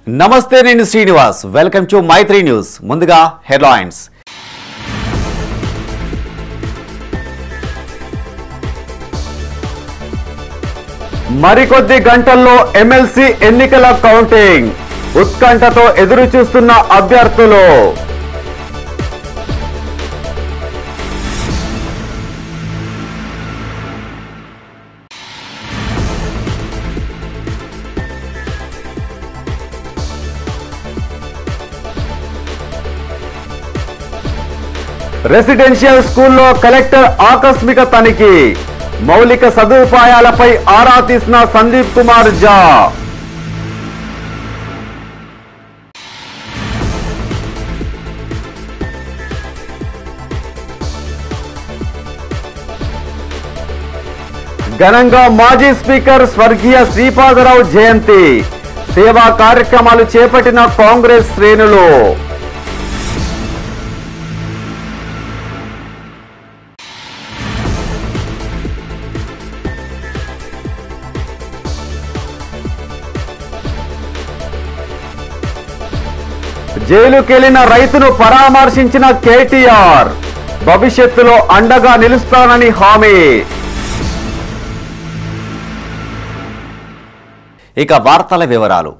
నమస్తే, నేను Srinivas. Welcome to Maitri news. ముందుగా హెడ్లైన్స్. మరికొద్ది గంటల్లో ఎమ్మెల్సీ ఎన్నికల కౌంటింగ్. ఉత్కంఠతో ఎదురు చూస్తున్న అభ్యర్థులు. రెసిడెన్షియల్ స్కూల్లో కలెక్టర్ ఆకస్మిక తనిఖీ. మౌలిక సదుపాయాలపై ఆరా తీసిన సందీప్ కుమార్ జా. ఘనంగా మాజీ స్పీకర్ స్వర్గీయ శ్రీపాదరావు జయంతి. సేవా కార్యక్రమాలు చేపట్టిన కాంగ్రెస్ శ్రేణులు. జైలుకెళ్లిన రైతును పరామర్శించిన కేటీఆర్. భవిష్యత్తులో అండగా నిలుస్తానని హామీ. ఇక వార్తల వివరాలు.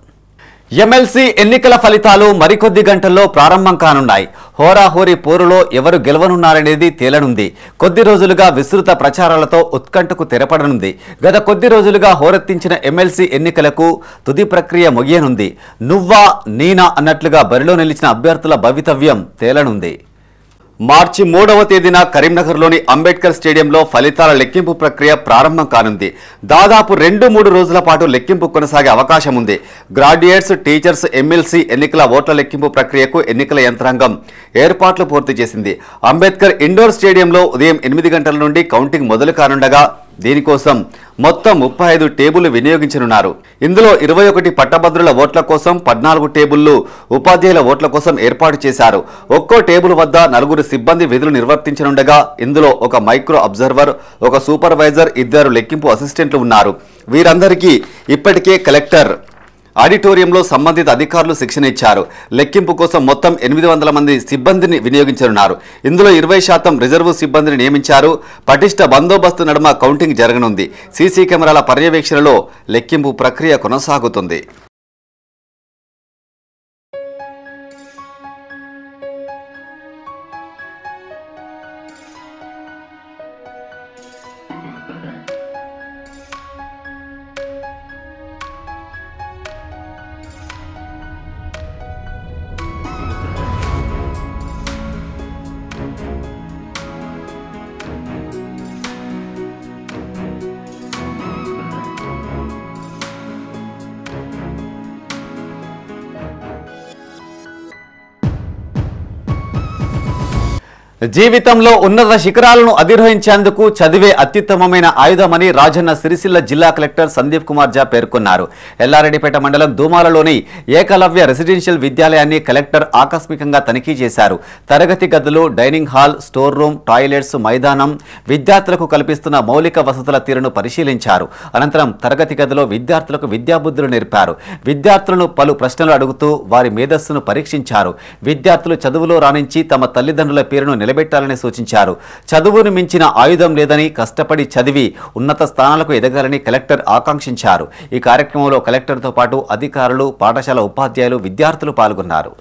ఎమ్మెల్సీ ఎన్నికల ఫలితాలు మరికొద్ది గంటల్లో ప్రారంభం కానున్నాయి. హోరాహోరీ పోరులో ఎవరు గెలవనున్నారనేది తేలనుంది. కొద్ది రోజులుగా విస్తృత ప్రచారాలతో ఉత్కంఠకు తెరపడనుంది. గత కొద్ది రోజులుగా హోరెత్తించిన ఎమ్మెల్సీ ఎన్నికలకు తుది ప్రక్రియ ముగియనుంది. నువ్వా నేనా అన్నట్లుగా బరిలో నిలిచిన అభ్యర్థుల భవితవ్యం తేలనుంది. మార్చి 3వ తేదీన కరీంనగర్లోని అంబేద్కర్ స్టేడియంలో ఫలితాల లెక్కింపు ప్రక్రియ ప్రారంభం కానుంది. దాదాపు 2-3 రోజుల పాటు లెక్కింపు కొనసాగే అవకాశం ఉంది. గ్రాడ్యుయేట్స్, టీచర్స్ ఎమ్మెల్సీ ఎన్నికల ఓట్ల లెక్కింపు ప్రక్రియకు ఎన్నికల యంత్రాంగం ఏర్పాట్లు పూర్తి చేసింది. అంబేద్కర్ ఇండోర్ స్టేడియంలో ఉదయం 8 గంటల నుండి కౌంటింగ్ మొదలు కానుండగా దీనికోసం మొత్తం 35 టేబుల్ వినియోగించనున్నారు. ఇందులో 21 పట్టభద్రుల ఓట్ల కోసం, 14 టేబుళ్లు ఉపాధ్యాయుల ఓట్ల కోసం ఏర్పాటు చేశారు. ఒక్కో టేబుల్ వద్ద 4 సిబ్బంది విధులు నిర్వర్తించనుండగా ఇందులో ఒక మైక్రో అబ్జర్వర్, ఒక సూపర్వైజర్, 2 లెక్కింపు అసిస్టెంట్లు ఉన్నారు. వీరందరికీ ఇప్పటికే కలెక్టర్ ఆడిటోరియంలో సంబంధిత అధికారులు శిక్షణ ఇచ్చారు. లెక్కింపు కోసం మొత్తం 800 మంది సిబ్బందిని వినియోగించనున్నారు. ఇందులో 20% రిజర్వ్ సిబ్బందిని నియమించారు. పటిష్ట బందోబస్తు నడుమ కౌంటింగ్ జరగనుంది. సీసీ కెమెరాల పర్యవేక్షణలో లెక్కింపు ప్రక్రియ కొనసాగుతుంది. జీవితంలో ఉన్నత శిఖరాలను అధిరోహించేందుకు చదివే అత్యుత్తమమైన ఆయుధమని రాజన్న సిరిసిల్ల జిల్లా కలెక్టర్ సందీప్ కుమార్ జా పేర్కొన్నారు. ఎల్లారెడ్డిపేట మండలం దూమాలలోని ఏకలవ్య రెసిడెన్షియల్ విద్యాలయాన్ని కలెక్టర్ ఆకస్మికంగా తనిఖీ చేశారు. తరగతి గదులు, dining hall, store room, toilets, మైదానం, విద్యార్థులకు కల్పిస్తున్న మౌలిక వసతుల తీరును పరిశీలించారు. అనంతరం తరగతి గదిలో విద్యార్థులకు విద్యాబుద్ధులు నేర్పారు. విద్యార్థులను పలు ప్రశ్నలు అడుగుతూ వారి మేధస్సును పరీక్షించారు. విద్యార్థులు చదువులో రాణించి తమ తల్లిదండ్రుల పేరును నిలబెట్టాలని సూచించారు. చదువును మించిన ఆయుధం లేదని, కష్టపడి చదివి ఉన్నత స్థానాలకు ఎదగాలని కలెక్టర్ ఆకాంక్షించారు. ఈ కార్యక్రమంలో కలెక్టర్తో పాటు అధికారులు, పాఠశాల ఉపాధ్యాయులు, విద్యార్థులు పాల్గొన్నారు.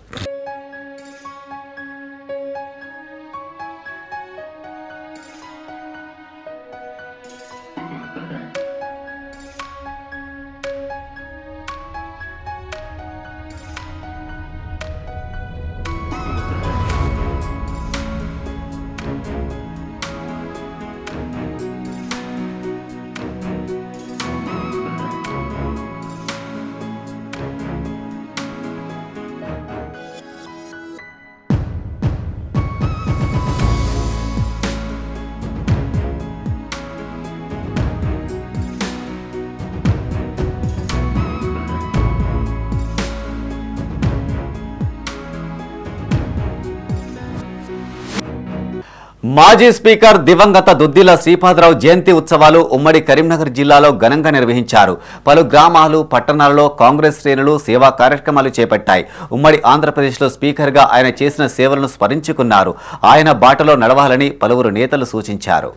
మాజీ స్పీకర్ దివంగత దుద్దిల శ్రీపాదరావు జయంతి ఉత్సవాలు ఉమ్మడి కరీంనగర్ జిల్లాలో ఘనంగా నిర్వహించారు. పలు గ్రామాలు, పట్టణాలలో కాంగ్రెస్ శ్రేణులు సేవా కార్యక్రమాలు చేపట్టాయి. ఉమ్మడి ఆంధ్రప్రదేశ్లో స్పీకర్గా ఆయన చేసిన సేవలను స్మరించుకున్నారు. ఆయన బాటలో నడవాలని పలువురు నేతలు సూచించారు.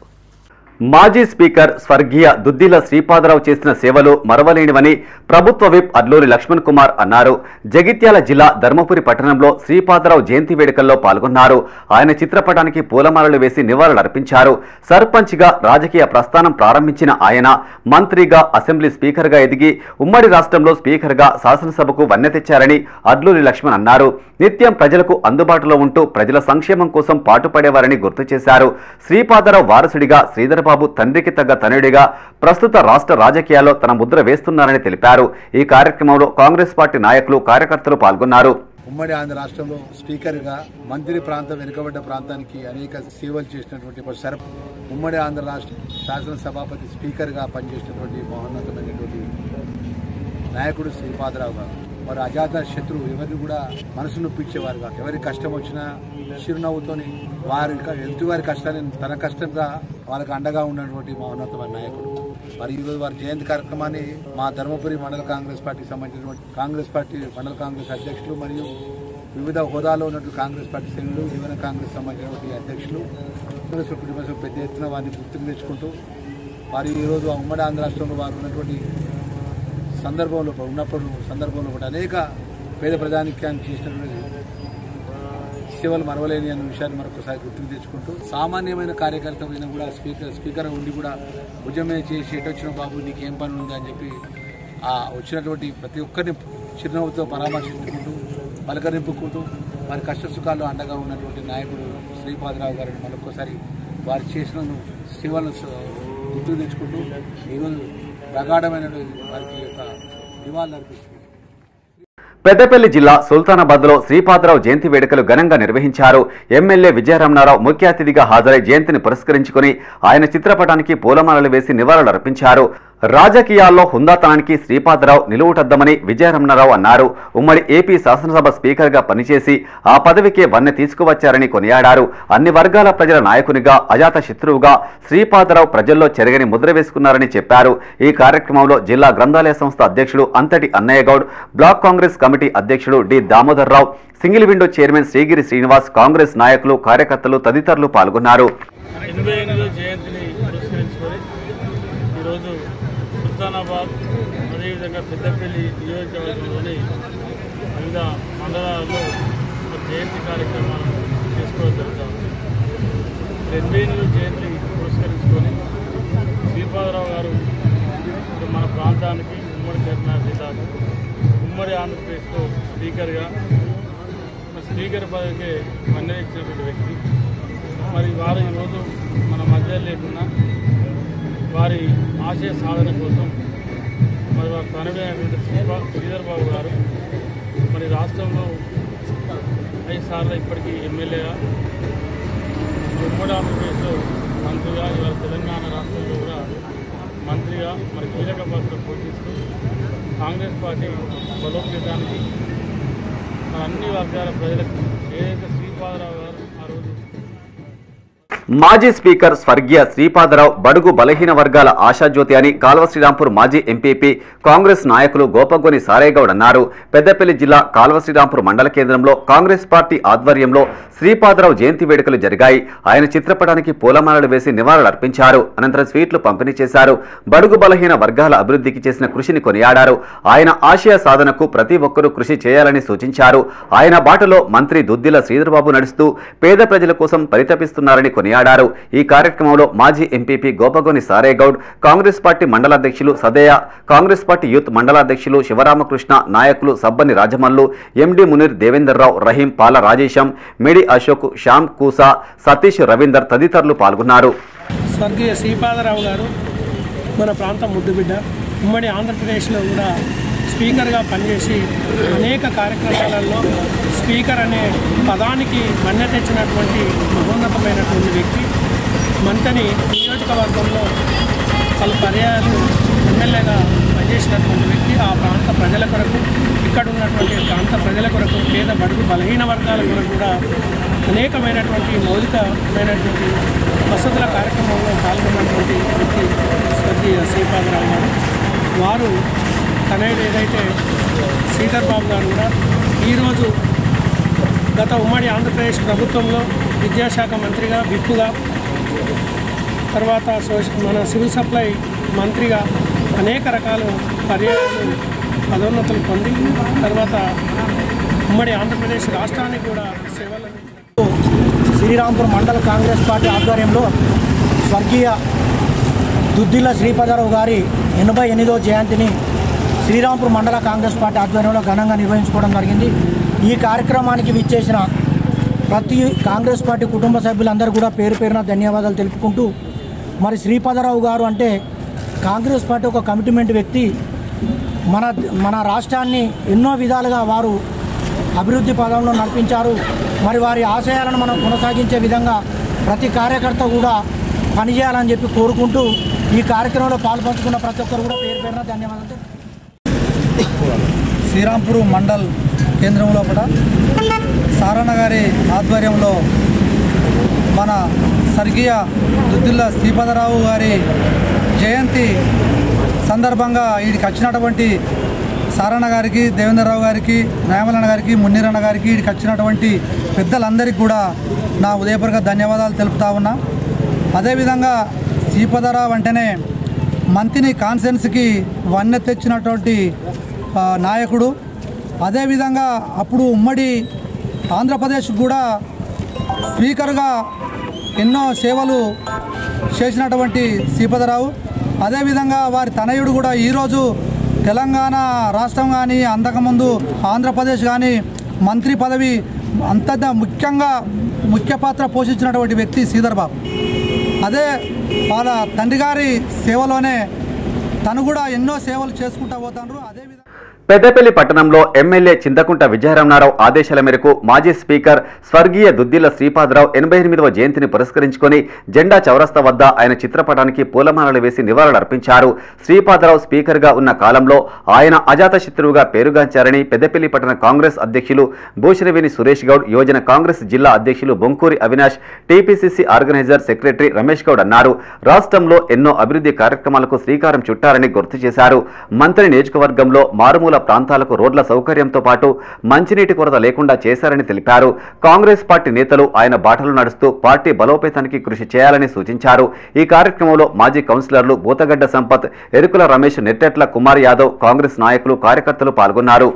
మాజీ స్పీకర్ స్వర్గీయ దుద్దిల శ్రీపాదరావు చేసిన సేవలు మరవలేనివని ప్రభుత్వ విప్ అడ్లూరి లక్ష్మణ్ కుమార్ అన్నారు. జగిత్యాల జిల్లా ధర్మపురి పట్టణంలో శ్రీపాదరావు జయంతి వేడుకల్లో పాల్గొన్నారు. ఆయన చిత్రపటానికి పూలమాలలు వేసి నివాళులర్పించారు. సర్పంచ్గా రాజకీయ ప్రస్థానం ప్రారంభించిన ఆయన మంత్రిగా, అసెంబ్లీ స్పీకర్గా ఎదిగి ఉమ్మడి రాష్ట్రంలో స్పీకర్గా శాసనసభకు వన్నె తెచ్చారని అడ్లూరి లక్ష్మణ్ అన్నారు. నిత్యం ప్రజలకు అందుబాటులో ఉంటూ ప్రజల సంక్షేమం కోసం పాటుపడేవారని గుర్తు చేశారు. శ్రీపాదరావు వారసుడిగా శ్రీధర్ బాబు తండ్రికి తగ్గ తనయుడిగా ప్రస్తుత రాష్ట్ర రాజకీయాల్లో తన ముద్ర వేస్తున్నారని తెలిపారు. ఈ కార్యక్రమంలో కాంగ్రెస్ పార్టీ నాయకులు, కార్యకర్తలు పాల్గొన్నారు. ఉమ్మడి ఆంధ్ర రాష్ట్రంలో స్పీకర్గా మంత్రి ప్రాంతం, వెనుకబడ్డ ప్రాంతానికి అనేక సేవలు చేసినటువంటి ఉమ్మడి ఆంధ్ర రాష్ట్ర శాసనసభాపతి స్పీకర్గా పనిచేసినటువంటి మహోన్నతమైనటువంటి నాయకుడు శ్రీపాదరావు గారు. వారు అజాత శత్రువు, ఎవరిని కూడా మనసు నొప్పించేవారు కాదు. ఎవరి కష్టం వచ్చినా చిరునవ్వుతోని ఎదుటివారి కష్టాన్ని తన కష్టంగా వాళ్ళకి అండగా ఉన్నటువంటి మహోన్నతమైన నాయకుడు. మరి ఈరోజు వారి జయంతి కార్యక్రమాన్ని మా ధర్మపురి మండల కాంగ్రెస్ పార్టీకి సంబంధించినటువంటి కాంగ్రెస్ పార్టీ మండల కాంగ్రెస్ అధ్యక్షులు మరియు వివిధ హోదాలో ఉన్నటువంటి కాంగ్రెస్ పార్టీ శ్రేణులు, యువన కాంగ్రెస్ సంబంధించినటువంటి అధ్యక్షులు, కాంగ్రెస్ కుటుంబ సభ్యులు పెద్ద ఎత్తున వారిని గుర్తుకు తెచ్చుకుంటూ వారు ఈరోజు ఉమ్మడి ఆంధ్ర రాష్ట్రంలో వారు ఉన్నటువంటి సందర్భంలో కూడా అనేక పేద ప్రజానిక్యాన్ని చేసినటువంటి సేవలు మరవలేని అనే విషయాన్ని మరొకసారి గుర్తుకు తెచ్చుకుంటూ సామాన్యమైన కార్యకర్త అయినా కూడా స్పీకర్ ఉండి కూడా భుజమే చేసి ఎటొచ్చిన బాబు నీకేం పని ఉంది అని చెప్పి వచ్చినటువంటి ప్రతి ఒక్కరిని చిరునవ్వుతో పరామర్శించుకుంటూ పలకరింపుకుంటూ వారి కష్ట సుఖాల్లో అండగా ఉన్నటువంటి నాయకుడు శ్రీపాదరావు గారిని మరొకసారి వారు చేసిన సేవలను గుర్తుకు తెచ్చుకుంటూ ఈరోజు ప్రగాఢమైనటువంటి వారికి యొక్క నివాళులు అర్పిస్తుంది. పెద్దపల్లి జిల్లా సుల్తానాబాద్లో శ్రీపాదరావు జయంతి వేడుకలు ఘనంగా నిర్వహించారు. ఎమ్మెల్యే విజయరమణారావు ముఖ్య అతిథిగా హాజరై జయంతిని పురస్కరించుకుని ఆయన చిత్రపటానికి పూలమాలలు వేసి నివాళులర్పించారు. రాజకీయాల్లో హుందాతనానికి శ్రీపాదరావు నిలువుటద్దమని విజయరమణారావు అన్నారు. ఉమ్మడి ఏపీ శాసనసభ స్పీకర్గా పనిచేసి ఆ పదవికే వన్నె తీసుకువచ్చారని కొనియాడారు. అన్ని వర్గాల ప్రజల నాయకునిగా, అజాత శత్రువుగా శ్రీపాదరావు ప్రజల్లో చెరగని ముద్ర వేసుకున్నారని చెప్పారు. ఈ కార్యక్రమంలో జిల్లా గ్రంథాలయ సంస్థ అధ్యక్షుడు అంతటి అన్నయ్య గౌడ్, బ్లాక్ కాంగ్రెస్ కమిటీ అధ్యక్షుడు D Damodarrao, single window chairman Srigiri Srinivas, Congress నాయకులు, కార్యకర్తలు తదితరులు పాల్గొన్నారు. సుల్తానాబాద్ అదేవిధంగా పెద్దపల్లి నియోజకవర్గంలోని వివిధ మండలాల్లో జయంతి కార్యక్రమాలను చేసుకోవడం జరుగుతుంది. 78వ జయంతిని పురస్కరించుకొని శ్రీపాదరావు గారు మన ప్రాంతానికి, ఉమ్మడి కరీంనగర్ జిల్లాకు, ఉమ్మడి ఆంధ్రప్రదేశ్లో స్పీకర్గా స్పీకర్ పదవికి వన్నె ఇచ్చినటువంటి వ్యక్తి. మరి వారు ఈరోజు మన మధ్య లేకుండా వారి ఆశయ సాధన కోసం మరి వారి తనయుడైనటువంటి శ్రీధర్ బాబు గారు మరి రాష్ట్రంలో 5 సార్లు ఇప్పటికీ ఎమ్మెల్యేగా, ఉమ్మడి ఆంధ్రప్రదేశ్లో మంత్రిగా, ఇవాళ తెలంగాణ రాష్ట్రంలో కూడా మంత్రిగా మరి కీలక పాత్ర పోషిస్తూ కాంగ్రెస్ పార్టీ బలోపేతానికి అన్ని వర్గాల ప్రజలకు ఏదైతే శ్రీపాదరావు గారు ఆ రోజు మాజీ స్పీకర్ స్వర్గీయ శ్రీపాదరావు బడుగు బలహీన వర్గాల ఆశాజ్యోతి అని కాల్వ శ్రీరాంపూర్ మాజీ ఎంపీపీ కాంగ్రెస్ నాయకులు గోపగోని సారేగౌడ్ అన్నారు. పెద్దపల్లి జిల్లా కాల్వ శ్రీరాంపూర్ మండల కేంద్రంలో కాంగ్రెస్ పార్టీ ఆధ్వర్యంలో శ్రీపాదరావు జయంతి వేడుకలు జరిగాయి. ఆయన చిత్రపటానికి పూలమాలలు వేసి నివాళులర్పించారు. అనంతరం స్వీట్లు పంపిణీ చేశారు. బడుగు బలహీన వర్గాల అభివృద్ధికి చేసిన కృషిని కొనియాడారు. ఆయన ఆశయ సాధనకు ప్రతి ఒక్కరూ కృషి చేయాలని సూచించారు. ఆయన బాటలో మంత్రి దుద్దిల శ్రీధర్బాబు నడుస్తూ పేద ప్రజల కోసం పరితపిస్తున్నారని కొనియాడారు. ఈ కార్యక్రమంలో మాజీ ఎంపీపీ గోపగోని సారేగౌడ్, కాంగ్రెస్ పార్టీ మండలాధ్యక్షులు సదయ, కాంగ్రెస్ పార్టీ యూత్ మండలాధ్యక్షులు శివరామకృష్ణ, నాయకులు సబ్బని రాజమల్లు, ఎండి మునీర్, దేవేందర్రావు, రహీం, పాల రాజేశం, మేడి అశోక్, శ్యామ్ కూసా, సతీష్, రవీందర్ తదితరులు పాల్గొన్నారు. స్వర్గీయ శ్రీపాదరావు గారు మన ప్రాంతం ముద్దుబిడ్డ. ఉమ్మడి ఆంధ్రప్రదేశ్లో కూడా స్పీకర్గా పనిచేసి అనేక కార్యక్రమాలలో స్పీకర్ అనే పదానికి వన్నె తెచ్చినటువంటి మహోన్నతమైనటువంటి వ్యక్తి. మంతని నియోజకవర్గంలో పలు పర్యాయాలు ఎమ్మెల్యేగా పనిచేసినటువంటి వ్యక్తి ఆ ప్రాంత ప్రజల కొరకు, ఇక్కడ ఉన్నటువంటి ప్రాంత ప్రజల కొరకు, పేద బడుగు బలహీన వర్గాల కొరకు కూడా అనేకమైనటువంటి మౌలికమైనటువంటి వసతుల కార్యక్రమంలో పాల్గొన్నటువంటి వ్యక్తి స్వర్గీయ శ్రీపాదరావు గారు. వారు తనయుడు ఏదైతే శ్రీధర్ బాబు గారు కూడా ఈరోజు గత ఉమ్మడి ఆంధ్రప్రదేశ్ ప్రభుత్వంలో విద్యాశాఖ మంత్రిగా, విప్పుగా, తర్వాత మన సివిల్ సప్లై మంత్రిగా అనేక రకాల పర్యాయాలు పదోన్నతులు పొంది తర్వాత ఉమ్మడి ఆంధ్రప్రదేశ్ రాష్ట్రానికి కూడా సేవలు శ్రీరాంపూర్ మండల కాంగ్రెస్ పార్టీ ఆధ్వర్యంలో స్వర్గీయ దుద్దిల్ల శ్రీపాదరావు గారి 88వ జయంతిని శ్రీరాంపూర్ మండల కాంగ్రెస్ పార్టీ ఆధ్వర్యంలో ఘనంగా నిర్వహించుకోవడం జరిగింది. ఈ కార్యక్రమానికి విచ్చేసిన ప్రతి కాంగ్రెస్ పార్టీ కుటుంబ సభ్యులందరూ కూడా పేరు పేరున ధన్యవాదాలు తెలుపుకుంటూ, మరి శ్రీపాదరావు గారు అంటే కాంగ్రెస్ పార్టీ ఒక కమిట్మెంట్ వ్యక్తి. మన రాష్ట్రాన్ని ఎన్నో విధాలుగా వారు అభివృద్ధి పదంలో నడిపించారు. మరి వారి ఆశయాలను మనం కొనసాగించే విధంగా ప్రతి కార్యకర్త కూడా పనిచేయాలని చెప్పి కోరుకుంటూ ఈ కార్యక్రమంలో పాల్పంచుకున్న ప్రతి ఒక్కరు కూడా పేరు పేరున ధన్యవాదాలు. శ్రీరాంపూర్ మండల్ కేంద్రంలో కూడా సారన్న గారి ఆధ్వర్యంలో మన స్వర్గీయ దుద్దిల్ల శ్రీపాదరావు గారి జయంతి సందర్భంగా వీడికి వచ్చినటువంటి సారన్న గారికి, దేవేంద్రరావు గారికి, న్యాయమలన్న గారికి, మున్నీరన్న గారికి, వీడికి వచ్చినటువంటి పెద్దలందరికీ కూడా నా ఉదయపూర్వక ధన్యవాదాలు తెలుపుతా ఉన్నా. అదేవిధంగా శ్రీపాదరావు అంటేనే మంత్రిని కాన్సెన్స్కి వన్నె తెచ్చినటువంటి నాయకుడు. అదేవిధంగా అప్పుడు ఉమ్మడి ఆంధ్రప్రదేశ్ కూడా స్పీకర్గా ఎన్నో సేవలు చేసినటువంటి శ్రీపాదరావు. అదేవిధంగా వారి తనయుడు కూడా ఈరోజు తెలంగాణ రాష్ట్రం కానీ, అంతకుముందు ఆంధ్రప్రదేశ్ కానీ మంత్రి పదవి అంత ముఖ్య పాత్ర పోషించినటువంటి వ్యక్తి శ్రీధర్ బాబు. అదే వాళ్ళ తండ్రి గారి సేవలోనే తను కూడా ఎన్నో సేవలు చేసుకుంటూ పోతారు. అదేవిధంగా పెద్దపల్లి పట్టణంలో ఎమ్మెల్యే చింతకుంట విజయరామరావు ఆదేశాల మేరకు మాజీ స్పీకర్ స్వర్గీయ దుద్దిల్ల శ్రీపాదరావు 88వ జయంతిని పురస్కరించుకొని జెండా చౌరస్తా వద్ద ఆయన చిత్రపటానికి పూలమాలలు వేసి నివాళులర్పించారు. శ్రీపాదరావు స్పీకర్గా ఉన్న కాలంలో ఆయన అజాతశత్రువుగా పేరుగాంచారని పెద్దపల్లి పట్టణ కాంగ్రెస్ అధ్యక్షులు భూషణవేణి సురేష్ గౌడ్, యువజన కాంగ్రెస్ జిల్లా అధ్యక్షులు Bonkuri Avinash, TPCC organiser secretary Ramesh Goud అన్నారు. రాష్ట్రంలో ఎన్నో అభివృద్ధి కార్యక్రమాలకు శ్రీకారం చుట్టారని గుర్తు చేశారు. మంత్రి నియోజకవర్గంలో మారుమూల ప్రాంతాలకు రోడ్ల సౌకర్యంతో పాటు మంచినీటి కొరత లేకుండా చేశారని తెలిపారు. కాంగ్రెస్ పార్టీ నేతలు ఆయన బాటలు నడుస్తూ పార్టీ బలోపేతానికి కృషి చేయాలని సూచించారు. ఈ కార్యక్రమంలో మాజీ కౌన్సిలర్లు బూతగడ్డ సంపత్, ఎరుకుల రమేష్, నెట్టెట్ల కుమార్ యాదవ్, కాంగ్రెస్ నాయకులు, కార్యకర్తలు పాల్గొన్నారు.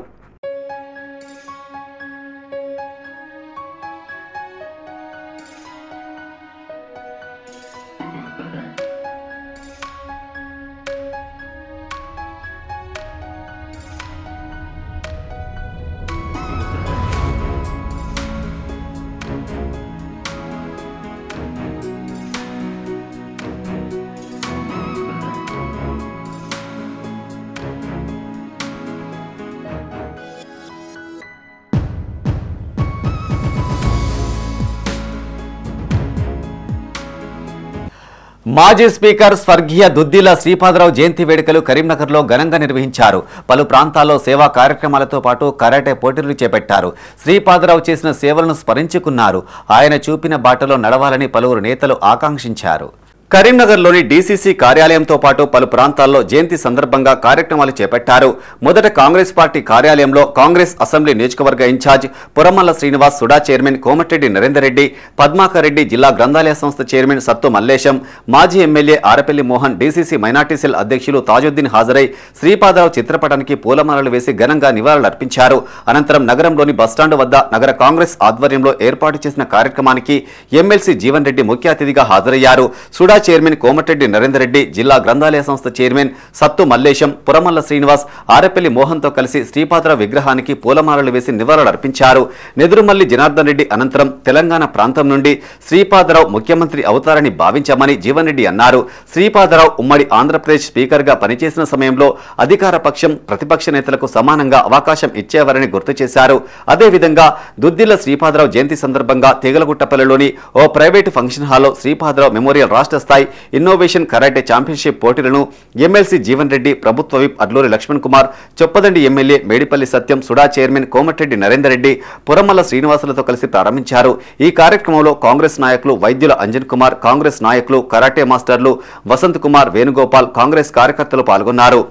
మాజీ స్పీకర్ స్వర్గీయ దుద్దిల్ల శ్రీపాదరావు జయంతి వేడుకలు కరీంనగర్లో ఘనంగా నిర్వహించారు. పలు ప్రాంతాల్లో సేవా కార్యక్రమాలతో పాటు కరాటే పోటీలు చేపట్టారు. శ్రీపాదరావు చేసిన సేవలను స్మరించుకున్నారు. ఆయన చూపిన బాటలో నడవాలని పలువురు నేతలు ఆకాంక్షించారు. కరీంనగర్లోని డీసీసీ కార్యాలయంతో పాటు పలు ప్రాంతాల్లో జయంతి సందర్భంగా కార్యక్రమాలు చేపట్టారు. మొదట కాంగ్రెస్ పార్టీ కార్యాలయంలో కాంగ్రెస్ అసెంబ్లీ నియోజకవర్గ ఇన్ఛార్జ్ పురమల్ల శ్రీనివాస్, సుడా చైర్మన్ కోమటిరెడ్డి నరేందర్ రెడ్డి, పద్మాకర్ రెడ్డి, జిల్లా గ్రంథాలయ సంస్థ చైర్మన్ సత్తు మల్లేశం, మాజీ MLA Arapalli Mohan, DCC minority cell అధ్యక్షులు తాజుద్దీన్ హాజరై శ్రీపాదరావు చిత్రపటానికి పూలమాలలు వేసి ఘనంగా నివాళులర్పించారు. అనంతరం నగరంలోని బస్టాండ్ వద్ద నగర కాంగ్రెస్ ఆధ్వర్యంలో ఏర్పాటు చేసిన కార్యక్రమానికి ఎమ్మెల్సీ జీవన్ రెడ్డి ముఖ్య అతిథిగా హాజరయ్యారు. సుడా చైర్మన్ కోమటిరెడ్డి నరేందర్ రెడ్డి, జిల్లా గ్రంథాలయ సంస్థ చైర్మన్ సత్తు మల్లేశం, పురమల్ల శ్రీనివాస్, ఆరపల్లి మోహన్తో కలిసి శ్రీపాదరావు విగ్రహానికి పూలమాలలు వేసి నివాళులర్పించారు. నెదురుమల్లి జనార్దన్ రెడ్డి అనంతరం తెలంగాణ ప్రాంతం నుండి శ్రీపాదరావు ముఖ్యమంత్రి అవుతారని భావించామని జీవన్ రెడ్డి అన్నారు. శ్రీపాదరావు ఉమ్మడి ఆంధ్రప్రదేశ్ స్పీకర్గా పనిచేసిన సమయంలో అధికార పక్షం, ప్రతిపక్ష నేతలకు సమానంగా అవకాశం ఇచ్చేవారని గుర్తు చేశారు. అదేవిధంగా దుద్దిల్ల శ్రీపాదరావు జయంతి సందర్భంగా తీగలగుట్టపల్లిలోని ఓ ప్రైవేటు ఫంక్షన్ హాల్లో శ్రీపాదరావు మెమోరియల్ రాష్ట్ర స్థాయి ఇన్నోవేషన్ కరాటే ఛాంపియన్షిప్ పోటీలను ఎమ్మెల్సీ జీవన్ రెడ్డి, ప్రభుత్వ విప్ అడ్లూరి లక్ష్మణ్ కుమార్, చొప్పదండి ఎమ్మెల్యే మేడిపల్లి సత్యం, సుడా చైర్మన్ కోమటిరెడ్డి నరేందర్ రెడ్డి, పురమల్ల శ్రీనివాసులతో కలిసి ప్రారంభించారు. ఈ కార్యక్రమంలో కాంగ్రెస్ నాయకులు వైద్యుల అంజన్ కుమార్, కాంగ్రెస్ నాయకులు, కరాటే మాస్టర్లు వసంత్ కుమార్, వేణుగోపాల్, కాంగ్రెస్ కార్యకర్తలు పాల్గొన్నారు.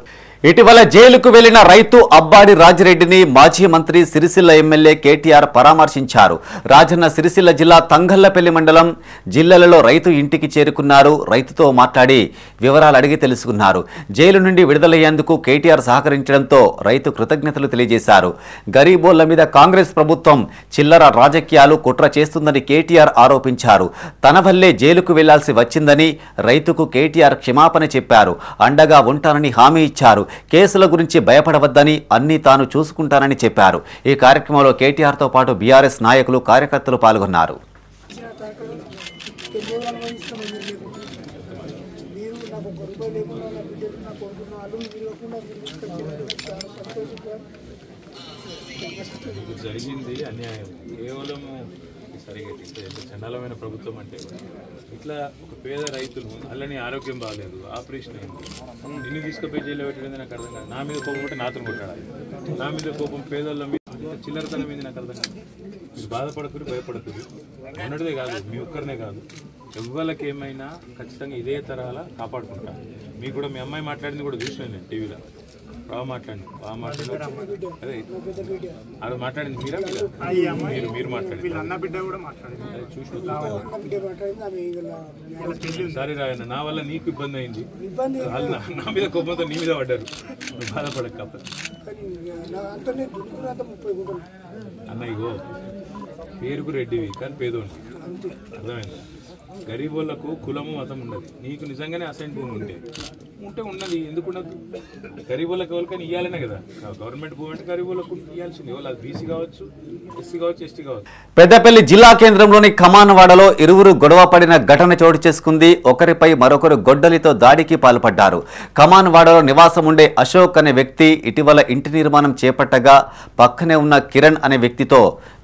ఇటీవల జైలుకు వెళ్లిన రైతు అబ్బాడి రాజిరెడ్డిని మాజీ మంత్రి సిరిసిల్ల ఎమ్మెల్యే కేటీఆర్ పరామర్శించారు. రాజన్న సిరిసిల్ల జిల్లా తంగళ్లపల్లి మండలం జిల్లాలలో రైతు ఇంటికి చేరుకున్నారు. రైతుతో మాట్లాడి వివరాలు అడిగి తెలుసుకున్నారు. జైలు నుండి విడుదలయ్యేందుకు కేటీఆర్ సహకరించడంతో రైతు కృతజ్ఞతలు తెలియజేశారు. గరీబోళ్ల మీద కాంగ్రెస్ ప్రభుత్వం చిల్లర రాజకీయాలు కుట్ర చేస్తుందని కేటీఆర్ ఆరోపించారు. తన వల్లే జైలుకు వెళ్లాల్సి వచ్చిందని రైతుకు కేటీఆర్ క్షమాపణ చెప్పారు. అండగా ఉంటానని హామీ ఇచ్చారు. కేసుల గురించి భయపడవద్దని, అన్ని తాను చూసుకుంటానని చెప్పారు. ఈ కార్యక్రమంలో కేటీఆర్తో పాటు బీఆర్ఎస్ నాయకులు, కార్యకర్తలు పాల్గొన్నారు. జరిగింది అన్యాయం. కేవలము సరిగా చండాలమైన ప్రభుత్వం అంటే ఇట్లా ఒక పేద రైతులు అల్లని ఆరోగ్యం బాగాలేదు, ఆపరేషన్ అయింది, నిన్ను తీసుకుపోయి జైల్లో పెట్టడం నాకు అర్థం కాదు. నా మీద కోపం ఉంటే నాతో కొట్టాలి, నా మీద కోపం పేదోళ్ళ మీద చిల్లరతనం మీద నాకు అర్థం కాదు. మీరు బాధపడకూరు, భయపడకూరు. మొన్నటిదే కాదు, మీ ఒక్కరినే కాదు, ఎవరికి ఏమైనా ఖచ్చితంగా ఇదే తరహాలా కాపాడుకుంటాను. మీకు కూడా మీ అమ్మాయి మాట్లాడింది కూడా చూసినాను నేను టీవీలో. బాగా మాట్లాడింది, అదే అది మాట్లాడింది మీరా మీరు మాట్లాడింది సరే రాయన నా వల్ల నీకు ఇబ్బంది అయింది, నా మీద కోపంతో నీ మీద పడ్డారు, బాధపడక అన్న. ఇగో పేరుకు రెడ్డివి కానీ పేదోండి, అర్థమైంది. గరీబోళ్లకు కులము మతం ఉండదు. నీకు నిజంగానే అసైన్ భూమి ఉంటే ఉన్నది, ఎందుకు ఉండదు? గరీబోళ్ళకి ఎవరికైనా ఇవ్వాలనే కదా గవర్నమెంట్ భూమి అంటే, గరీబోళ్ళకు ఇవ్వాల్సింది. వాళ్ళు అది బీసీ కావచ్చు, ఎస్సీ కావచ్చు, ఎస్టీ కావచ్చు. పెద్దపల్లి జిల్లా కేంద్రంలోని కమాన్వాడలో ఇరువురు గొడవ పడిన ఘటన చోటు చేసుకుంది. ఒకరిపై మరొకరు గొడ్డలితో దాడికి పాల్పడ్డారు. కమాన్వాడలో నివాసం ఉండే అశోక్ అనే వ్యక్తి ఇటీవల ఇంటి నిర్మాణం చేపట్టగా పక్కనే ఉన్న కిరణ్ అనే వ్యక్తితో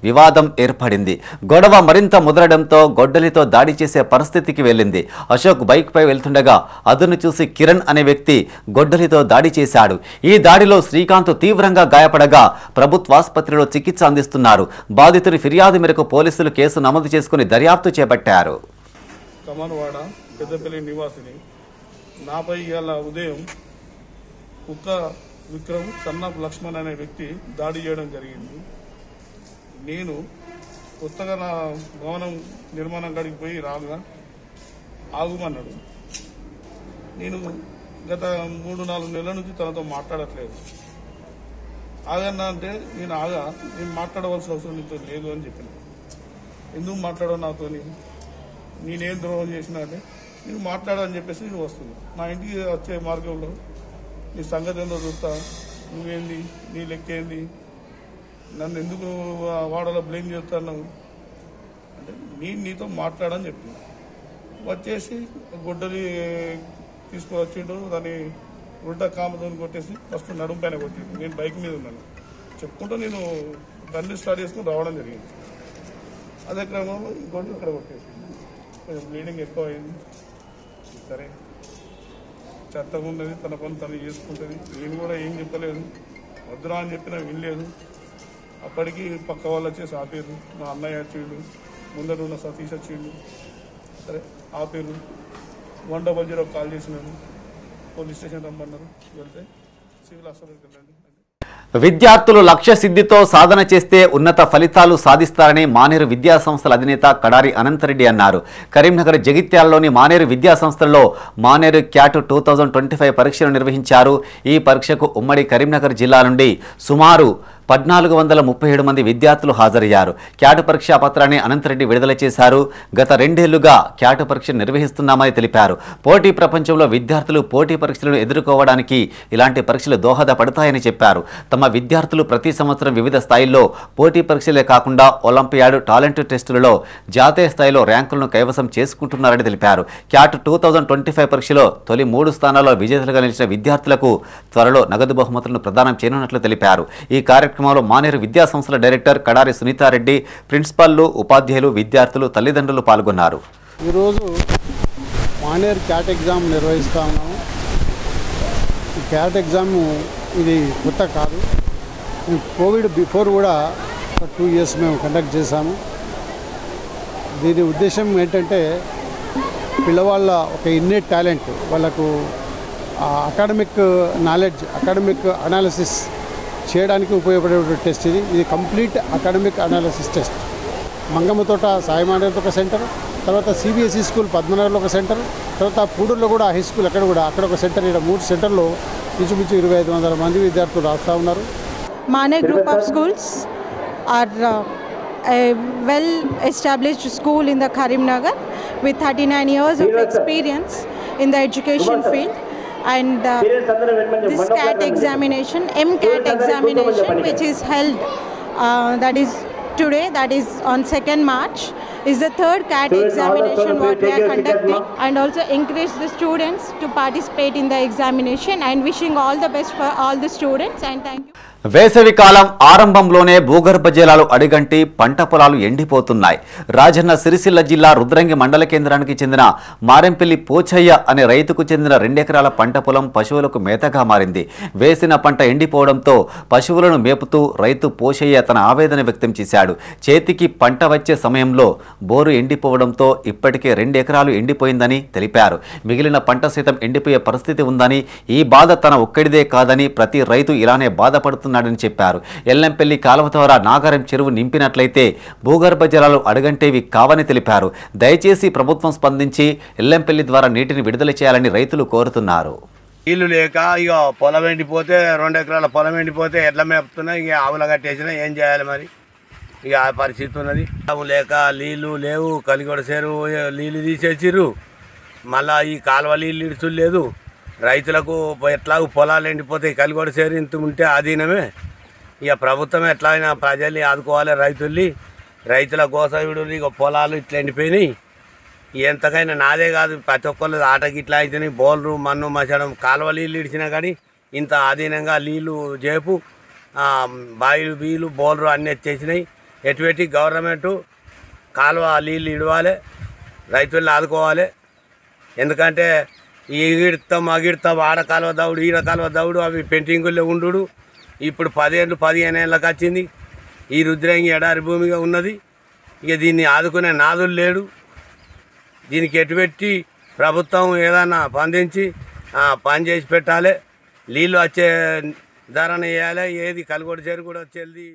వివాదం ఏర్పడింది. గొడవ మరింత ముదరడంతో గొడ్డలితో దాడి చేసే పరిస్థితికి వెళ్ళింది. అశోక్ బైక్ పై వెళ్తుండగా అదును చూసి కిరణ్ అనే వ్యక్తి గొడ్డలితో దాడి చేశాడు. ఈ దాడిలో శ్రీకాంత్ తీవ్రంగా గాయపడగా ప్రభుత్వాసుపత్రిలో చికిత్స అందిస్తున్నారు. బాధితుడి ఫిర్యాదు మేరకు పోలీసులు కేసు నమోదు చేసుకుని దర్యాప్తు చేపట్టారు. కమన్వాడ పెద్దపల్లి నివాసిని నాపై ఇవాళ ఉదయం కుక్క విక్రమ్ సన్నాప్ లక్ష్మణ్ అనే వ్యక్తి దాడి చేయడం జరిగింది. నేను కొత్తగా నా భవనం నిర్మాణం కాడికి పోయి రాగా ఆగుమన్నాడు. నేను గత 3-4 నెలల నుంచి తనతో మాట్లాడట్లేదు. ఆగన్నా అంటే నేను మాట్లాడవలసిన అవసరం నీతో లేదు అని చెప్పాను. ఎందుకు మాట్లాడవు నాతో, నేనేం ద్రోహం చేసినా అంటే నేను మాట్లాడని చెప్పేసి నేను వస్తున్నాను. నా ఇంటికి వచ్చే మార్గంలో నీ సంగతి ఏందో చూస్తా, నువ్వేంది, నీ లెక్కేంది, నన్ను ఎందుకు వాడలో బ్లేమ్ చేస్తున్నావు అంటే నేను నీతో మాట్లాడని చెప్పి వచ్చేసి గొడ్డలి తీసుకువచ్చిండు. దాన్ని ఉల్టా కామతో కొట్టేసి ఫస్ట్ నడుము పైన కొట్టింది. నేను బైక్ మీద ఉన్నాను చెప్పుకుంటూ నేను బండి స్టార్ట్ చేసుకుని రావడం జరిగింది. అదే క్రమంలో ఇంకోటి ఇక్కడ కొట్టేసి కొంచెం బ్లీడింగ్ ఎక్కువ అయింది. సరే చెత్తగా ఉన్నది, తన పని తను చేసుకుంటుంది. నేను కూడా ఏం చెప్పలేదు, వద్దురా అని చెప్పినా వినలేదు. అప్పటికి పక్క వాళ్ళు వచ్చేసి ఆపేరు. మా అన్నయ్య వచ్చిండు, ముందర ఉన్న సతీష్ వచ్చిండు. సరే ఆపేరు. 100 కాల్ చేసినాను, పోలీస్ స్టేషన్ రమ్మన్నారు. వెళ్తే సివిల్ హాస్పిటల్కి వెళ్ళండి. విద్యార్థులు లక్ష్య సిద్ధితో సాధన చేస్తే ఉన్నత ఫలితాలు సాధిస్తారని మానేరు విద్యాసంస్థల అధినేత కడారి అనంతరెడ్డి అన్నారు. కరీంనగర్ జగిత్యాలలోని మానేరు విద్యాసంస్థల్లో మానేరు క్యాట్ 2025 పరీక్షలు నిర్వహించారు. ఈ పరీక్షకు ఉమ్మడి కరీంనగర్ జిల్లా నుండి సుమారు 1437 మంది విద్యార్థులు హాజరయ్యారు. క్యాట్ పరీక్షా పత్రాన్ని అనంతరెడ్డి విడుదల చేశారు. గత 2 ఏళ్లుగా క్యాట్ పరీక్ష నిర్వహిస్తున్నామని తెలిపారు. పోటీ ప్రపంచంలో విద్యార్థులు పోటీ పరీక్షలను ఎదుర్కోవడానికి ఇలాంటి పరీక్షలు దోహదపడతాయని చెప్పారు. తమ విద్యార్థులు ప్రతి సంవత్సరం వివిధ స్థాయిల్లో పోటీ పరీక్షలే కాకుండా ఒలింపియాడ్, టాలెంట్ టెస్టులలో జాతీయ స్థాయిలో ర్యాంకులను కైవసం చేసుకుంటున్నారని తెలిపారు. క్యాట్ 2025 పరీక్షలో తొలి 3 స్థానాల్లో విజేతలుగా నిలిచిన విద్యార్థులకు త్వరలో నగదు బహుమతులను ప్రదానం చేయనున్నట్లు తెలిపారు. ఈ కార్యక్రమంలో మానేరు విద్యాసంస్థల డైరెక్టర్ కడారి సునీతారెడ్డి, ప్రిన్సిపాల్లు, ఉపాధ్యాయులు, విద్యార్థులు, తల్లిదండ్రులు పాల్గొన్నారు. ఈరోజు మానేర్ క్యాట్ ఎగ్జామ్ నిర్వహిస్తూ ఉన్నాము. ఈ క్యాట్ ఎగ్జామ్ ఇది కొత్త కాదు. కోవిడ్ బిఫోర్ కూడా ఒక 2 years మేము కండక్ట్ చేశాము. దీని ఉద్దేశం ఏంటంటే పిల్లవాళ్ళ ఒక ఇన్నేట్ టాలెంట్, వాళ్ళకు అకాడమిక్ నాలెడ్జ్, అకాడమిక్ అనాలిసిస్ చేయడానికి ఉపయోగపడే టెస్ట్ ఇది కంప్లీట్ అకాడమిక్ అనాలిసిస్ టెస్ట్. మంగమ్మతోట సాయిమానేర్తో ఒక సెంటర్, తర్వాత CBSE స్కూల్ పద్మనగర్లో ఒక సెంటర్, తర్వాత పూడూరులో కూడా హై స్కూల్ అక్కడ ఒక సెంటర్. ఇక్కడ 3 సెంటర్లో ఇంచుమించు 2500 మంది విద్యార్థులు రాస్తూ ఉన్నారు. Maner group of schools are a well-established school in the Karimnagar with 39 years of experience in the education field. And this CAT examination, MCAT examination, which is held, that is today, that is on 2nd March, is the 3rd CAT examination what we are conducting, and also encourage the students to participate in the examination, and wishing all the best for all the students, and thank you. వేసవి కాలం ఆరంభంలోనే భూగర్భ జలాలు అడిగంటి పంట పొలాలు ఎండిపోతున్నాయి. రాజన్న సిరిసిల్ల జిల్లా రుద్రంగి మండల కేంద్రానికి చెందిన మారెంపల్లి పోచయ్య అనే రైతుకు చెందిన 2 ఎకరాల పంట పొలం పశువులకు మేతగా మారింది. వేసిన పంట ఎండిపోవడంతో పశువులను మేపుతూ రైతు పోచయ్య తన ఆవేదన వ్యక్తం చేశాడు. చేతికి పంట వచ్చే సమయంలో బోరు ఎండిపోవడంతో ఇప్పటికే 2 ఎకరాలు ఎండిపోయిందని తెలిపారు. మిగిలిన పంట సైతం ఎండిపోయే పరిస్థితి ఉందని, ఈ బాధ తన ఒక్కడిదే కాదని ప్రతి రైతు ఇలానే బాధపడుతున్నాడని చెప్పారు. ఎల్లంపల్లి కాలువ ద్వారా నాగారం చెరువు నింపినట్లయితే భూగర్భ జలాలు అడగంటేవి కావని తెలిపారు. దయచేసి ప్రభుత్వం స్పందించి ఎల్లంపల్లి ద్వారా నీటిని విడుదల చేయాలని రైతులు కోరుతున్నారు. నీళ్లు లేక ఇక పొలం ఎండిపోతే 2 ఎకరాల పొలం ఎండిపోతే ఎట్లా మేపుతున్నా ఇక ఆవుల కట్టేసినా ఏం చేయాలి మరి, ఇక ఆ పరిస్థితి ఉన్నది. లేక నీళ్లు లేవు, కలిగొడ చెరువు నీళ్ళు తీసేసిర్రు, మళ్ళీ ఈ కాలువ నీళ్ళు ఇడుచులేదు. రైతులకు ఎట్లాగూ పొలాలు ఎండిపోతాయి, కలిగొడ చెరువు ఇంత ఉంటే ఆధీనమే. ఇక ప్రభుత్వం ఎట్లా అయినా ప్రజల్ని ఆదుకోవాలి. రైతుల గోసవిడు ఇక పొలాలు ఇట్లా ఎండిపోయినాయి. ఎంతకైనా నాదే కాదు, ప్రతి ఒక్కళ్ళు ఆటకి ఇట్లా అవుతున్నాయి. బోర్లు మన్ను మచ్చడం, కాలువ నీళ్ళు ఇడిచినా కానీ ఇంత ఆధీనంగా నీళ్ళు చేపు బాయిలు బీలు బోర్లు అన్నీ వచ్చేసినాయి. ఎటువంటి గవర్నమెంటు కాలువ నీళ్ళు ఇడవాలి, రైతుల్ని ఆదుకోవాలి. ఎందుకంటే ఈగిడతాం అగిడతాం, ఆడ కాలువ దౌడు ఈడ కాలువ దౌడు అవి పెంటింగుల్లో ఉండు. ఇప్పుడు 10-15 ఏళ్ళకి వచ్చింది. ఈ రుద్రంగి ఎడారి భూమిగా ఉన్నది. ఇక దీన్ని ఆదుకునే నాదులు లేడు. దీనికి ఎటువంటి ప్రభుత్వం ఏదన్నా స్పందించి పని చేసి పెట్టాలి. నీళ్ళు వచ్చే ధరణ వేయాలి. ఏది కలిగొడ చెరువు కూడా వచ్చేది.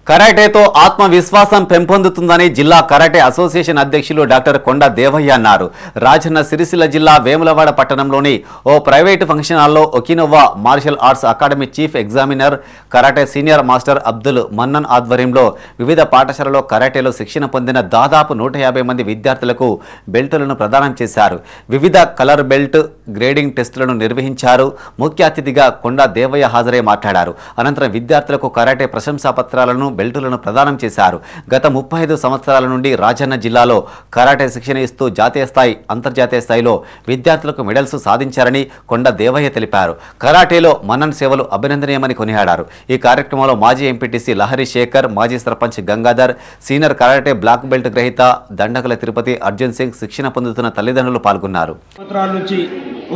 కరాటేతో ఆత్మవిశ్వాసం పెంపొందుతుందని జిల్లా కరాటే అసోసియేషన్ అధ్యక్షులు డాక్టర్ కొండ దేవయ్య అన్నారు. రాజన్న సిరిసిల్ల జిల్లా వేములవాడ పట్టణంలోని ఓ ప్రైవేటు ఫంక్షన్ హాల్లో Okinawa martial arts academy chief examiner karate senior master Abdul Mannan ఆధ్వర్యంలో వివిధ పాఠశాలలో కరాటేలో శిక్షణ పొందిన దాదాపు 150 మంది విద్యార్థులకు బెల్టులను ప్రదానం చేశారు. వివిధ కలర్ బెల్ట్ గ్రేడింగ్ టెస్టులను నిర్వహించారు. ముఖ్య అతిథిగా కొండ దేవయ్య హాజరై మాట్లాడారు. అనంతరం విద్యార్థులకు కరాటే ప్రశంసాపత్రాలను బెల్టులను ప్రదానం చేశారు. గత 35 సంవత్సరాల నుండి రాజన్న జిల్లాలో కరాటే శిక్షణ ఇస్తూ జాతీయ స్థాయి, అంతర్జాతీయ స్థాయిలో విద్యార్థులకు మెడల్స్ సాధించారని కొండ దేవయ్య తెలిపారు. కరాటేలో మన్నన్ సేవలు అభినందనీయమని కొనియాడారు. ఈ కార్యక్రమంలో మాజీ ఎంపీటీసీ లహరి శేఖర్, మాజీ sarpanch Gangadhar, senior karate black belt గ్రహీత దండకల తిరుపతి అర్జున్ సింగ్, శిక్షణ పొందుతున్న తల్లిదండ్రులు పాల్గొన్నారు.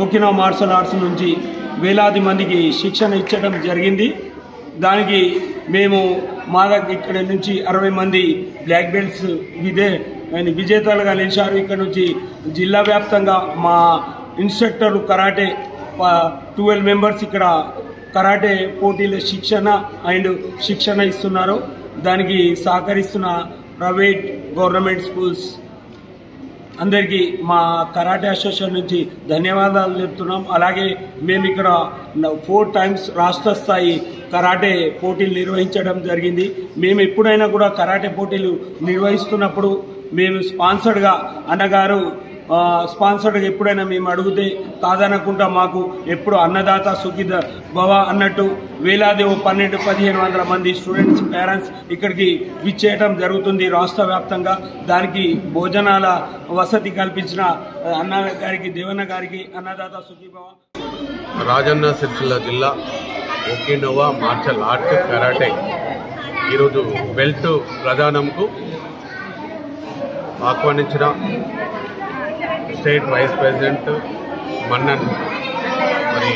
ఒకినోవా మార్షల్ ఆర్ట్స్ నుంచి వేలాది మందికి శిక్షణ ఇచ్చడం జరిగింది. దానికి మేము మా దగ్గర ఇక్కడ నుంచి 60 మంది బ్లాక్ బెల్ట్స్ విజేతలుగా నిలిచారు. ఇక్కడ నుంచి జిల్లా వ్యాప్తంగా మా ఇన్స్ట్రక్టర్లు కరాటే 12 మెంబర్స్ ఇక్కడ కరాటే పోటీల శిక్షణ ఇస్తున్నారు. దానికి సహకరిస్తున్న ప్రైవేట్ గవర్నమెంట్ స్కూల్స్ అందరికీ మా కరాటే అసోసియేషన్ నుంచి ధన్యవాదాలు చెప్తున్నాం. అలాగే మేము ఇక్కడ 4 times రాష్ట్ర స్థాయి కరాటే పోటీలు నిర్వహించడం జరిగింది. మేము ఎప్పుడైనా కూడా కరాటే పోటీలు నిర్వహిస్తున్నప్పుడు మేము స్పాన్సర్డ్గా అన్నగారు స్పాన్సర్డ్గా ఎప్పుడైనా మేము అడిగితే కాదనకుండా మాకు ఎప్పుడు అన్నదాత సుఖిత భవ అన్నట్టు వేలాది 1200-1500 మంది స్టూడెంట్స్ పేరెంట్స్ ఇక్కడికి విచ్చేయడం జరుగుతుంది రాష్ట్ర వ్యాప్తంగా. దానికి భోజనాల వసతి కల్పించిన అన్న గారికి, దేవన్న గారికి అన్నదాత సుఖీభవ. రాజన్న సిరిసిల్ల జిల్లా ఒకినోవా మార్షల్ ఆర్ట్ కరాటే ఈరోజు బెల్ట్ ప్రదానంకు ఆహ్వానించిన స్టేట్ వైస్ ప్రెసిడెంట్ మన్నన్ మరి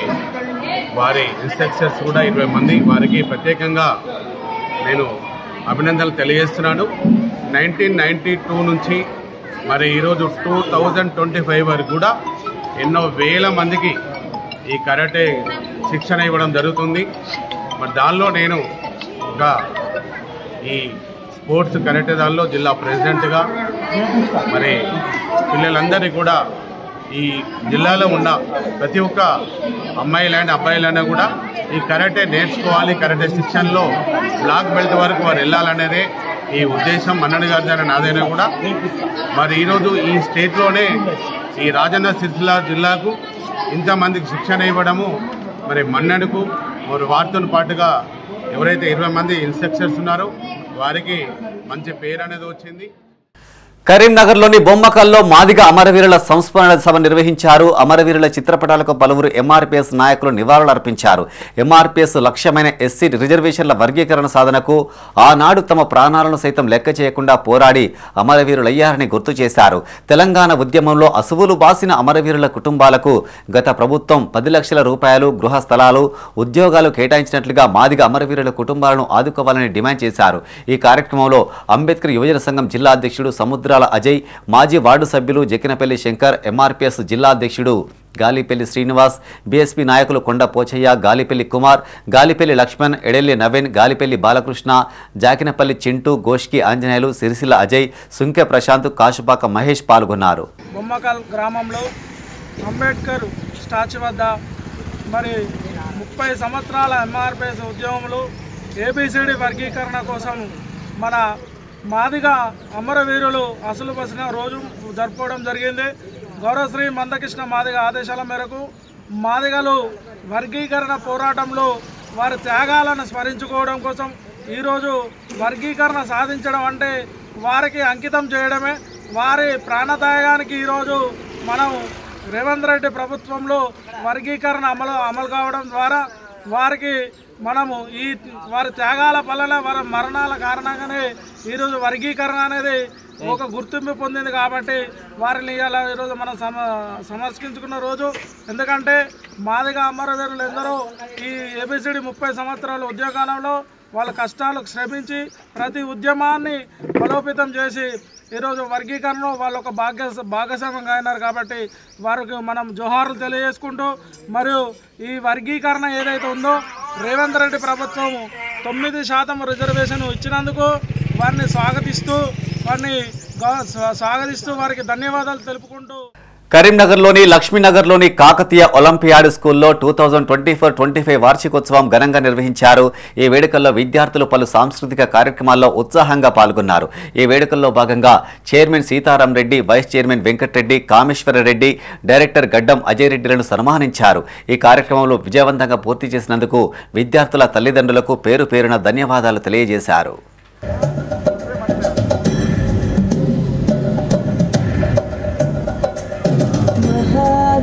వారి ఇన్స్ట్రక్టర్స్ కూడా 20 మంది, వారికి ప్రత్యేకంగా నేను అభినందనలు తెలియజేస్తున్నాను. 1992 నుంచి మరి ఈరోజు 2025 వరకు కూడా ఎన్నో వేల మందికి ఈ కరాటే శిక్షణ ఇవ్వడం జరుగుతుంది. మరి దానిలో నేను ఒక ఈ స్పోర్ట్స్ కరాటే దానిలో జిల్లా ప్రెసిడెంట్గా మరి పిల్లలందరినీ కూడా ఈ జిల్లాలో ఉన్న ప్రతి ఒక్క అమ్మాయిలైనా అబ్బాయిలైనా కూడా ఈ కరాటే నేర్చుకోవాలి, కరాటే శిక్షణలో బ్లాక్ బెల్ట్ వరకు వారు వెళ్ళాలనేదే ఈ ఉద్దేశం మన్నన్ గారిదైనా నాదైనా కూడా. మరి ఈరోజు ఈ స్టేట్లోనే ఈ రాజన్న సిరిసిల్ల జిల్లాకు ఇంతమందికి శిక్షణ ఇవ్వడము మరి మన్నన్కు మరి వారితో పాటుగా ఎవరైతే 20 మంది ఇన్స్ట్రక్టర్స్ ఉన్నారో వారికి మంచి పేరు అనేది వచ్చింది. కరీంనగర్లోని బొమ్మకల్లో మాదిగ అమరవీరుల సంస్మరణ సభ నిర్వహించారు. అమరవీరుల చిత్రపటాలకు పలువురు ఎంఆర్పీఎస్ నాయకులు నివాళులర్పించారు. ఎంఆర్పీఎస్ లక్ష్యమైన ఎస్సీ రిజర్వేషన్ల వర్గీకరణ సాధనకు ఆనాడు తమ ప్రాణాలను సైతం లెక్క చేయకుండా పోరాడి అమరవీరులయ్యారని గుర్తు చేశారు. తెలంగాణ ఉద్యమంలో అసువులు బాసిన అమరవీరుల కుటుంబాలకు గత ప్రభుత్వం 10 లక్షల రూపాయలు గృహ స్థలాలు, ఉద్యోగాలు కేటాయించినట్లుగా మాదిగ అమరవీరుల కుటుంబాలను ఆదుకోవాలని డిమాండ్ చేశారు. ఈ కార్యక్రమంలో అంబేద్కర్ యువజన సంఘం జిల్లా అధ్యక్షుడు సముద్రాల అజయ్, మాజీ వార్డు సభ్యులు జకినపల్లి శంకర్, ఎంఆర్పీఎస్ జిల్లా అధ్యక్షుడు గాలిపల్లి శ్రీనివాస్, బీఎస్పీ నాయకులు కొండ పోచయ్య, గాలిపల్లి కుమార్, గాలిపల్లి లక్ష్మణ్, ఎడెల్లి నవీన్, గాలిపల్లి బాలకృష్ణ, జాకినపల్లి చింటూ, గోష్కి ఆంజనేయులు, సిరిసిల్ల అజయ్, సుంకె ప్రశాంత్, కాశుపాక మహేష్ పాల్గొన్నారు. బొమ్మకల్ గ్రామంలో అంబేద్కర్ స్టాచ్యూ వద్ద మరి 30 సంవత్సరాల ఎంఆర్పీఎస్ ఉద్యమంలో ఏబిసిడి వర్గీకరణ కోసం మన మాదిగ అమరవీరులు అసలు బసిన రోజు జరుపుకోవడం జరిగింది. గౌరవశ్రీ మందకృష్ణ మాదిగ ఆదేశాల మేరకు మాదిగలు వర్గీకరణ పోరాటంలో వారి త్యాగాలను స్మరించుకోవడం కోసం ఈరోజు వర్గీకరణ సాధించడం అంటే వారికి అంకితం చేయడమే. వారి ప్రాణత్యాగానికి ఈరోజు మనం రేవంత్ రెడ్డి ప్రభుత్వంలో వర్గీకరణ అమలు కావడం ద్వారా వారికి మనము ఈ వారి త్యాగాల వలన వారి మరణాల కారణంగానే ఈరోజు వర్గీకరణ అనేది ఒక గుర్తింపు పొందింది. కాబట్టి వారిని ఇలా ఈరోజు మనం సమర్పించుకున్న రోజు. ఎందుకంటే మాదిగ అమరవీరులు ఎందరో ఈ ఏబిసిడి 30 సంవత్సరాల ఉద్యోగాలలో వాళ్ళ కష్టాలు శ్రమించి ప్రతి ఉద్యమాన్ని బలోపేతం చేసి ఈరోజు వర్గీకరణలో వాళ్ళు ఒక భాగస్వామ్యంగా అయినారు. కాబట్టి వారికి మనం జోహార్లు తెలియజేసుకుంటూ మరియు ఈ వర్గీకరణ ఏదైతే ఉందో రేవంత్ రెడ్డి ప్రభుత్వం 9% రిజర్వేషన్ ఇచ్చినందుకు వారిని స్వాగతిస్తూ వారికి ధన్యవాదాలు తెలుపుకుంటూ కరీంనగర్లోని లక్ష్మీనగర్లోని కాకతీయ ఒలింపియాడ్ స్కూల్లో 2024-25 వార్షికోత్సవం ఘనంగా నిర్వహించారు. ఈ వేడుకల్లో విద్యార్థులు పలు సాంస్కృతిక కార్యక్రమాల్లో ఉత్సాహంగా పాల్గొన్నారు. ఈ వేడుకల్లో భాగంగా chairman Seetharam Reddy, vice chairman Venkatareddy, Kameswarareddy, director Gaddam Ajay రెడ్డిలను సన్మానించారు. ఈ కార్యక్రమంలో విజయవంతంగా పూర్తి చేసినందుకు విద్యార్థుల తల్లిదండ్రులకు పేరు పేరున ధన్యవాదాలు తెలియజేశారు.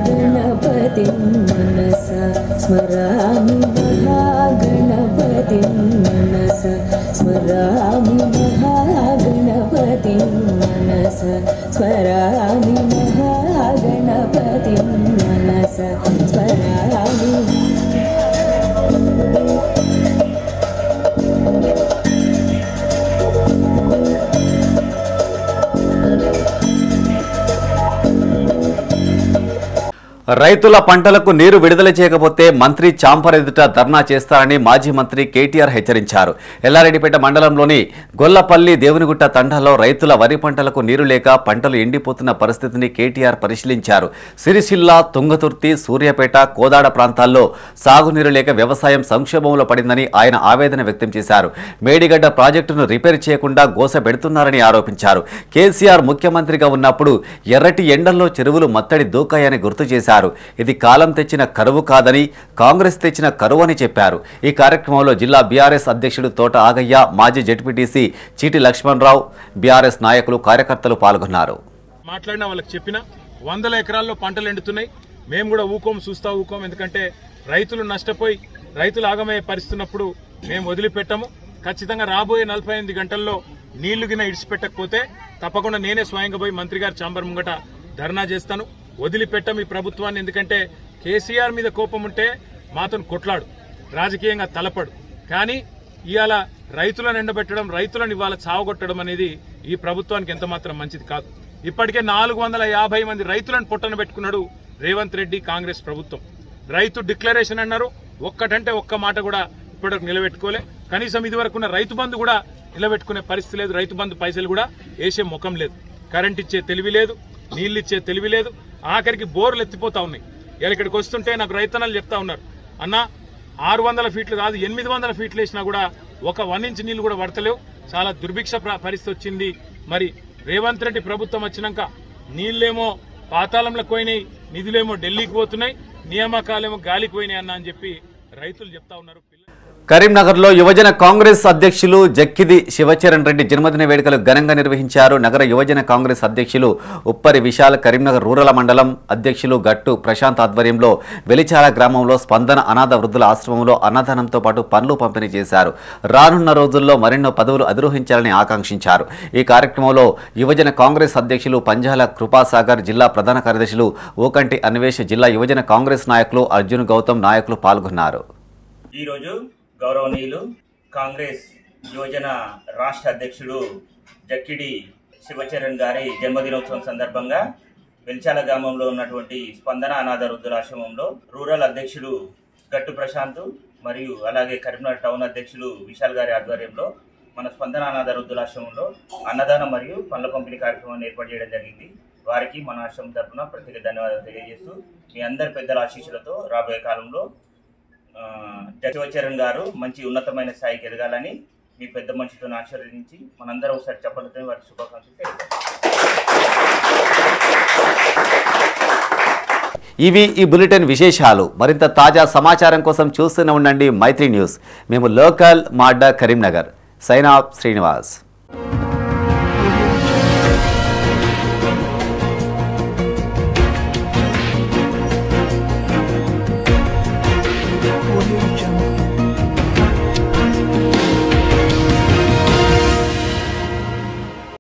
गणपतिं मनसा स्मरामि, महागणपतिं मनसा स्मरामि, महागणपतिं मनसा स्मरामि, महागणपतिं मनसा स्मरामि. రైతుల పంటలకు నీరు విడుదల చేయకపోతే మంత్రి చాంపర్ ఎదుట ధర్నా చేస్తారని మాజీ మంత్రి కేటీఆర్ హెచ్చరించారు. ఎల్లారెడ్డిపేట మండలంలోని గొల్లపల్లి, దేవునిగుట్ట తండాలో రైతుల వరి పంటలకు నీరు లేక పంటలు ఎండిపోతున్న పరిస్థితిని కేటీఆర్ పరిశీలించారు. సిరిసిల్ల, తుంగతుర్తి, సూర్యాపేట, కోదాడ ప్రాంతాల్లో సాగునీరు లేక వ్యవసాయం సంక్షోభంలో పడిందని ఆయన ఆవేదన వ్యక్తం చేశారు. మేడిగడ్డ ప్రాజెక్టును రిపేర్ చేయకుండా గోస పెడుతున్నారని ఆరోపించారు. కేసీఆర్ ముఖ్యమంత్రిగా ఉన్నప్పుడు ఎర్రటి ఎండల్లో చెరువులు మత్తడి దూకాయని గుర్తు చేశారు. ఇది కాలం తెచ్చిన కరువు కాదని, కాంగ్రెస్ తెచ్చిన కరువు అని చెప్పారు. ఈ కార్యక్రమంలో జిల్లా బీఆర్ఎస్ అధ్యక్షుడు తోట ఆగయ్య, మాజీ జెడ్పీటీసీ చీటి లక్ష్మణరావు, బీఆర్ఎస్ నాయకులు, కార్యకర్తలు పాల్గొన్నారు. మాట్లాడిన వాళ్ళకి చెప్పిన 100 ఎకరాల్లో పంటలు ఎండుతున్నాయి. మేము కూడా చూస్తా ఊకోం. ఎందుకంటే రైతులు నష్టపోయి రైతులు ఆగమయ్యే పరిస్థితున్నప్పుడు మేము వదిలిపెట్టము. ఖచ్చితంగా రాబోయే 48 గంటల్లో నీళ్లు గిన ఇడిచిపెట్టకపోతే తప్పకుండా నేనే స్వయంగా పోయి మంత్రి గారి ఛాంబర్ ముంగట ధర్నా చేస్తాను. వదిలిపెట్టం ఈ ప్రభుత్వాన్ని. ఎందుకంటే కేసీఆర్ మీద కోపం ఉంటే మాతో కొట్లాడు, రాజకీయంగా తలపడు. కానీ ఇవాళ రైతులను ఎండబెట్టడం, రైతులను ఇవాళ చావగొట్టడం అనేది ఈ ప్రభుత్వానికి ఎంత మాత్రం మంచిది కాదు. ఇప్పటికే 450 మంది రైతులను పొట్టన పెట్టుకున్నాడు రేవంత్ రెడ్డి కాంగ్రెస్ ప్రభుత్వం. రైతు డిక్లరేషన్ అన్నారు, ఒక్కటంటే ఒక్క మాట కూడా ఇప్పటివరకు నిలబెట్టుకోలే. కనీసం ఇదివరకున్న రైతు బంధు కూడా నిలబెట్టుకునే పరిస్థితి లేదు. రైతు బంధు పైసలు కూడా వేసే ముఖం లేదు. కరెంట్ ఇచ్చే తెలివి లేదు, నీళ్ళు ఇచ్చే తెలివి లేదు. ఆఖరికి బోర్లు ఎత్తిపోతా ఉన్నాయి. ఇలా ఇక్కడికి వస్తుంటే నాకు రైతన్నలు చెప్తా ఉన్నారు, అన్న 600 ఫీట్లు కాదు 800 ఫీట్లు వేసినా కూడా ఒక 1 ఇంచ్ నీళ్లు కూడా పడతలేవు. చాలా దుర్భిక్ష పరిస్థితి వచ్చింది. మరి రేవంత్ రెడ్డి ప్రభుత్వం వచ్చినాక నీళ్లేమో పాతాళంలోకి పోయినాయి, నిధులేమో ఢిల్లీకి పోతున్నాయి, నియామకాలేమో గాలికి పోయినాయి అన్న అని చెప్పి రైతులు చెప్తా ఉన్నారు. కరీంనగర్లో యువజన కాంగ్రెస్ అధ్యక్షులు జక్కిది శివచరణ్ రెడ్డి జన్మదిన వేడుకలు ఘనంగా నిర్వహించారు. నగర యువజన కాంగ్రెస్ అధ్యక్షులు ఉప్పరి విశాల్, కరీంనగర్ రూరల్ మండలం అధ్యక్షులు గట్టు ప్రశాంత్ ఆధ్వర్యంలో వెలిచాల గ్రామంలో స్పందన అనాథ వృద్ధుల ఆశ్రమంలో అన్నదానంతో పాటు పండ్లు పంపిణీ చేశారు. రానున్న రోజుల్లో మరెన్నో పదవులు అధిరోహించాలని ఆకాంక్షించారు. ఈ కార్యక్రమంలో యువజన కాంగ్రెస్ అధ్యక్షులు పంజాల కృపాసాగర్, జిల్లా ప్రధాన కార్యదర్శులు ఓకంటి అన్వేష్, జిల్లా యువజన కాంగ్రెస్ నాయకులు అర్జున్ గౌతమ్ నాయకులు పాల్గొన్నారు. ఈరోజు గౌరవనీయులు కాంగ్రెస్ యువజన రాష్ట్ర అధ్యక్షుడు జక్కిడి శివచరణ్ గారి జన్మదినోత్సవం సందర్భంగా వెల్చాల గ్రామంలో ఉన్నటువంటి స్పందన అనాథ వృద్ధులాశ్రమంలో రూరల్ అధ్యక్షుడు గట్టు ప్రశాంత్ మరియు అలాగే కరీంనగర్ టౌన్ అధ్యక్షులు విశాల్ గారి ఆధ్వర్యంలో మన స్పందన అనాథ వృద్ధులాశ్రమంలో అన్నదానం మరియు పండ్ల పంపిణీ కార్యక్రమాన్ని ఏర్పాటు చేయడం జరిగింది. వారికి మన ఆశ్రమం తరఫున ప్రత్యేక ధన్యవాదాలు తెలియజేస్తూ మీ అందరి పెద్దల ఆశీస్సులతో రాబోయే కాలంలో శివచరణ్ గారు మంచి ఉన్నతమైన స్థాయికి ఎదగాలని మీ పెద్ద మనిషితో ఆశీర్వదించి మనందరం ఒకసారి చెప్పడంతో వారికి శుభాకాంక్షలు తెలియజేస్తాం. ఇవి ఈ బులెటిన్ విశేషాలు. మరింత తాజా సమాచారం కోసం చూస్తూనే ఉండండి మైత్రి న్యూస్. మేము లోకల్ మాడ్డా కరీంనగర్. Sign off Srinivas.